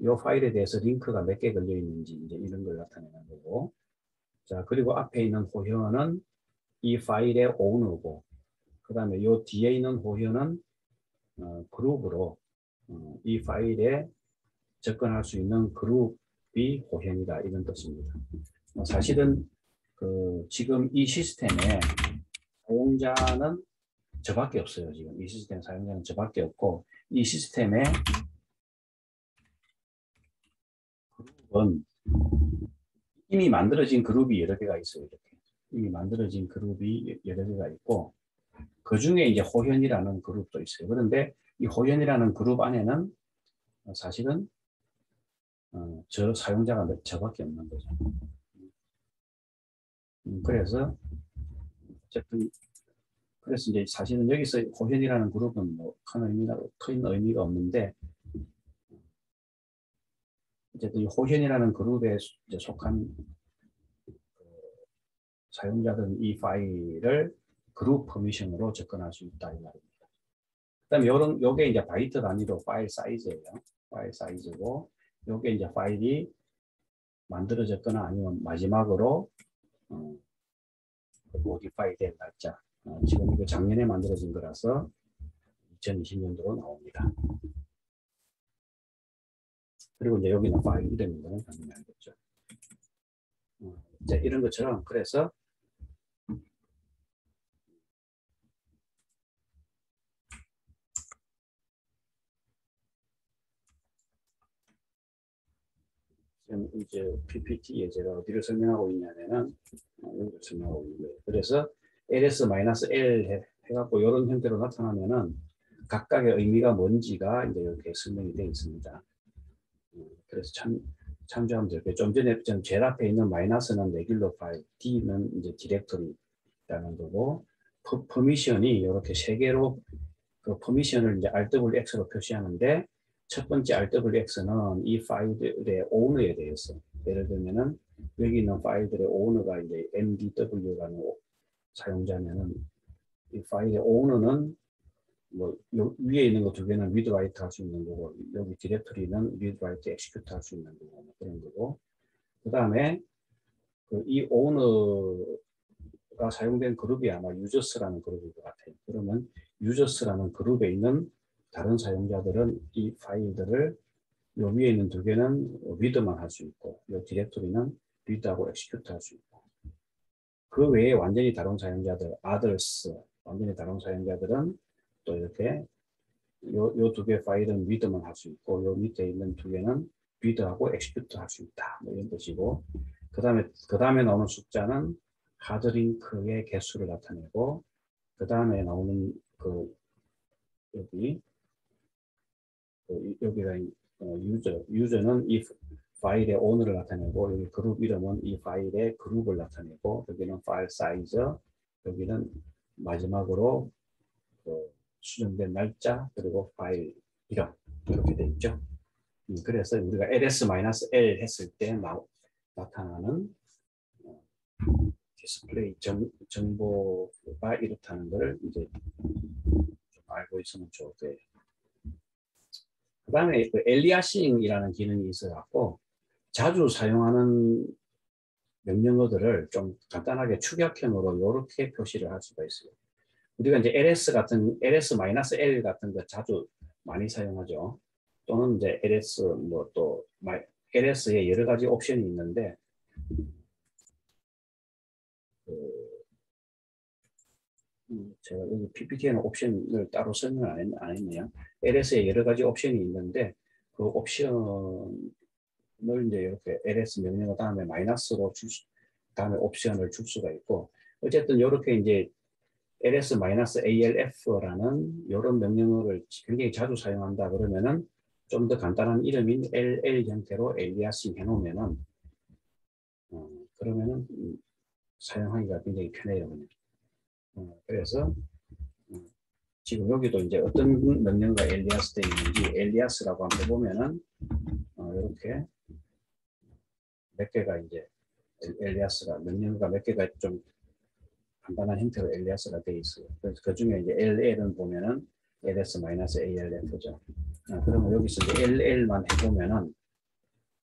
이 파일에 대해서 링크가 몇 개 걸려 있는지 이제 이런 걸 나타내는 거고, 자, 그리고 앞에 있는 호현은 이 파일의 오너고, 그 다음에 이 뒤에 있는 호현은 그룹으로 이 파일에 접근할 수 있는 그룹이 호현이다, 이런 뜻입니다. 사실은 지금 이 시스템에 사용자는 저밖에 없어요. 지금 이 시스템 사용자는 저밖에 없고, 이 시스템에 그룹은 이미 만들어진 그룹이 여러 개가 있어요. 이렇게 이미 만들어진 그룹이 여러 개가 있고, 그 중에 이제 호현이라는 그룹도 있어요. 그런데 이 호현이라는 그룹 안에는 사실은 저 사용자가 저밖에 없는 거죠. 그래서 어쨌든 그래서 이제 사실은 여기서 호현이라는 그룹은 뭐 큰 의미가 없는데, 어쨌든 이 호현이라는 그룹에 이제 속한 사용자들은 이 파일을 그룹 퍼미션으로 접근할 수 있다, 이 말입니다. 그다음에 요게 이제 바이트 단위로 파일 사이즈예요. 파일 사이즈고, 요게 이제 파일이 만들어졌거나 아니면 마지막으로 모디파이 된 날짜. 지금 이거 작년에 만들어진 거라서 2020년도로 나옵니다. 그리고 이제 여기는 파일 이름인 거는 당연히 알겠죠. 이제 이런 것처럼, 그래서 지금 이제 PPT에 제가 어디를 설명하고 있냐면은 여기를 설명하고 있는 거예요. 그래서 ls-l 해갖고 이런 형태로 나타나면은 각각의 의미가 뭔지가 이제 이렇게 설명이 되어 있습니다. 그래서 참조하면 될게요. 좀 전에 제일 앞에 있는 마이너스는 레귤러 파일, D는 이제 디렉터리라는 거고, 퍼미션이 이렇게 세 개로 그 퍼미션을 이제 RWX로 표시하는데, 첫 번째 RWX는 이 파일들의 오너에 대해서, 예를 들면은 여기 있는 파일들의 오너가 이제 MDW라는 사용자면은 이 파일의 오너는 뭐 위에 있는 거 두 개는 read write 할 수 있는 거고, 여기 디렉터리는 read write execute 할 수 있는 거고, 뭐 그런 거고, 그 다음에 이 오너가 사용된 그룹이 아마 유저스라는 그룹일 것 같아요. 그러면 유저스라는 그룹에 있는 다른 사용자들은 이 파일들을 요 위에 있는 두 개는 read만 할 수 있고, 요 디렉터리는 read하고 execute 할 수 있고, 그 외에 완전히 다른 사용자들, others, 완전히 다른 사용자들은 또 이렇게 요 두 개 파일은 read만 할 수 있고, 요 밑에 있는 두 개는 read하고 execute 할 수 있다. 뭐 이런 뜻이고, 그 다음에 나오는 숫자는 하드링크의 개수를 나타내고, 그 다음에 나오는 여기 여기가 유저는 이 파일의 오너를 나타내고, 여기 그룹 이름은 이 파일의 그룹을 나타내고, 여기는 파일 사이즈, 여기는 마지막으로 수정된 날짜, 그리고 파일 이름, 이렇게 되어 있죠. 그래서 우리가 ls-l 했을 때 나타나는 디스플레이 정보가 이렇다는 걸 이제 좀 알고 있으면 좋고요. 그 다음에 엘리아싱이라는 기능이 있어갖고 자주 사용하는 명령어들을 좀 간단하게 축약형으로 이렇게 표시를 할 수가 있어요. 우리가 이제 ls-l 같은 거 자주 많이 사용하죠. 또는 이제 ls LS에 여러 가지 옵션이 있는데 제가 여기 PPT에는 옵션을 따로 설명을 안 했네요. LS에 여러 가지 옵션이 있는데 그 옵션을 이제 이렇게 ls 명령어 다음에 마이너스로 다음에 옵션을 줄 수가 있고, 어쨌든 이렇게 이제 ls-alf라는 이런 명령어를 굉장히 자주 사용한다 그러면은 좀 더 간단한 이름인 ll 형태로 엘리아싱 해놓으면은 그러면은 사용하기가 굉장히 편해요. 그래서 지금 여기도 이제 어떤 명령어가 엘리아스 되어 있는지 엘리아스라고 한번 해보면은 이렇게 몇 개가 이제 엘리아스가 명령어가 몇 개가 좀 간단한 형태로 엘리아스가 되어 있어요. 그래서 그 중에 이제 LL은 보면은 ls-alf죠. 그러면 여기서 이제 LL만 해보면은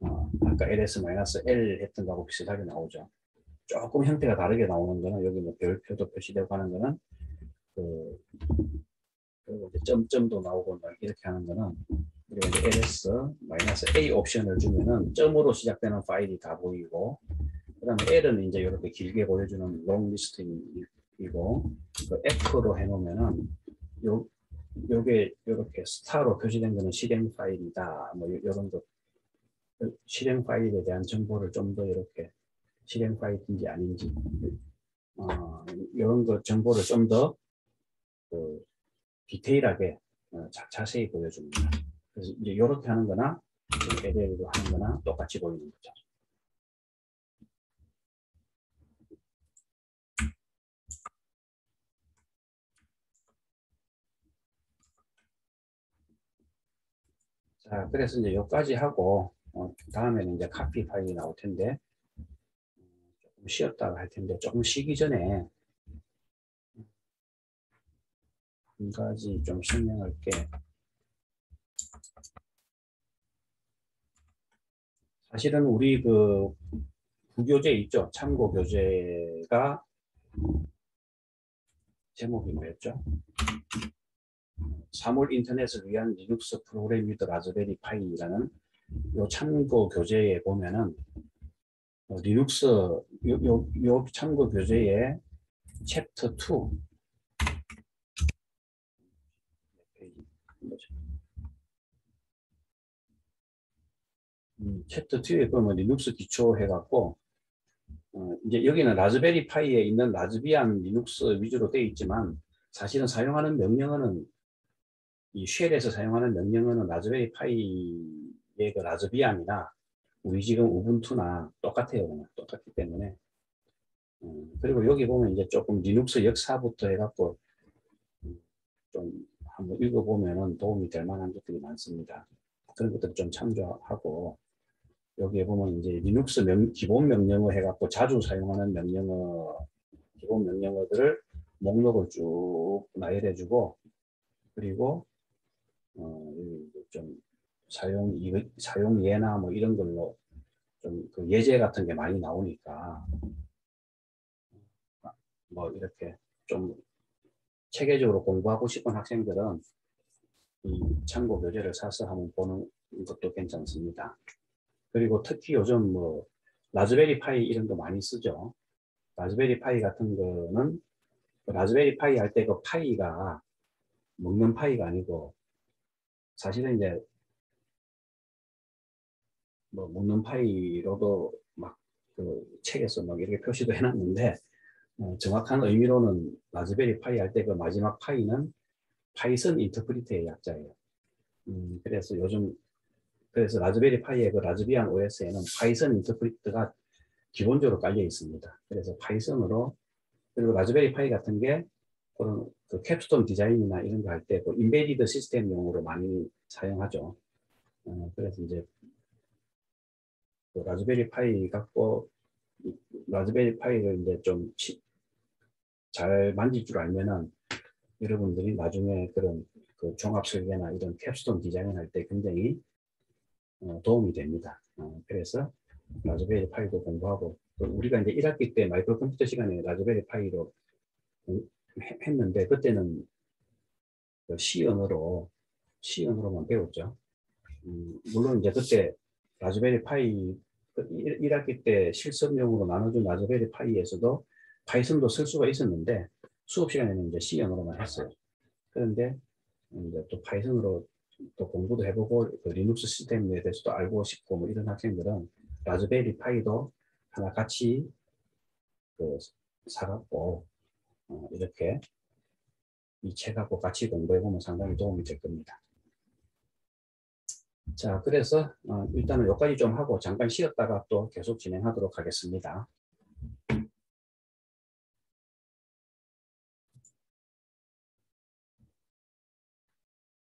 아까 ls-l 했던 거하고 비슷하게 나오죠. 조금 형태가 다르게 나오는 거는 여기 뭐 별표도 표시되고 하는 거는 그리고 이제 점점도 나오고 이렇게 하는 거는 우리가 이제 ls-a 옵션을 주면은 점으로 시작되는 파일이 다 보이고, 그 다음에 L은 이제 이렇게 길게 보여주는 롱 리스팅이고, 그 F로 해놓으면은 요게 이렇게 스타로 표시된 거는 실행 파일이다. 뭐 이런 거 실행 파일에 대한 정보를 좀 더 이렇게 실행 파일인지 아닌지 이런 거 정보를 좀 더 디테일하게 자세히 보여줍니다. 그래서 이제 이렇게 하는 거나 LL로 하는 거나 똑같이 보이는 거죠. 자, 그래서 이제 여기까지 하고 다음에는 이제 카피 파일이 나올 텐데 조금 쉬었다가 할 텐데, 조금 쉬기 전에 한 가지 좀 설명할 게, 사실은 우리 그 부교재 있죠. 참고 교재가 제목이 뭐였죠? 3월 인터넷을 위한 리눅스 프로그램 위드 라즈베리 파이라는 요 참고 교재에 보면은 리눅스 요 참고 교재에 챕터 2 챕터 2에 보면 리눅스 기초 해갖고 이제 여기는 라즈베리 파이에 있는 라즈비안 리눅스 위주로 되어 있지만 사실은 사용하는 명령어는 이 쉘에서 사용하는 명령어는 라즈베리 파이에 이게 그 라즈비안이나 우리 지금 우분투나 똑같아요. 그냥 똑같기 때문에. 그리고 여기 보면 이제 조금 리눅스 역사부터 해갖고 좀 한번 읽어보면은 도움이 될 만한 것들이 많습니다. 그런 것들 좀 참조하고, 여기에 보면 이제 리눅스 기본 명령어 해갖고 자주 사용하는 명령어, 기본 명령어들을 목록을 쭉 나열해주고, 그리고 좀 사용 예나 뭐 이런 걸로 좀 그 예제 같은 게 많이 나오니까 뭐 이렇게 좀 체계적으로 공부하고 싶은 학생들은 이 참고 교재를 사서 한번 보는 것도 괜찮습니다. 그리고 특히 요즘 뭐 라즈베리 파이 이런 거 많이 쓰죠. 라즈베리 파이 같은 거는 라즈베리 파이 할 때 그 파이가 먹는 파이가 아니고 사실은 이제 뭐 먹는 파이로도 막 그 책에서 막 이렇게 표시도 해놨는데 정확한 의미로는 라즈베리 파이 할 때 그 마지막 파이는 파이썬 인터프리터의 약자예요. 그래서 요즘 그래서 라즈베리 파이의 그 라즈비안 OS에는 파이썬 인터프리터가 기본적으로 깔려 있습니다. 그래서 파이썬으로, 그리고 라즈베리 파이 같은 게 그런 그 캡스톤 디자인이나 이런 거 할 때 그 인베디드 시스템용으로 많이 사용하죠. 그래서 이제 그 라즈베리 파이 갖고 라즈베리 파이를 이제 좀 잘 만질 줄 알면은 여러분들이 나중에 그런 그 종합 설계나 이런 캡스톤 디자인 할 때 굉장히 도움이 됩니다. 그래서 라즈베리 파이도 공부하고, 우리가 이제 1학기 때 마이크로 컴퓨터 시간에 라즈베리 파이로 했는데 그때는 그 C 언어로만 배웠죠. 물론 이제 그때 라즈베리 파이 1학기 때 실습용으로 나눠준 라즈베리 파이에서도 파이썬도 쓸 수가 있었는데 수업 시간에는 이제 C 언어로만 했어요. 그런데 이제 또 파이썬으로 또 공부도 해보고 그 리눅스 시스템에 대해서도 알고 싶고 뭐 이런 학생들은 라즈베리 파이도 하나 같이 그 사갖고 이렇게 이 책하고 같이 공부해보면 상당히 도움이 될 겁니다. 자, 그래서 일단은 여기까지 좀 하고 잠깐 쉬었다가 또 계속 진행하도록 하겠습니다.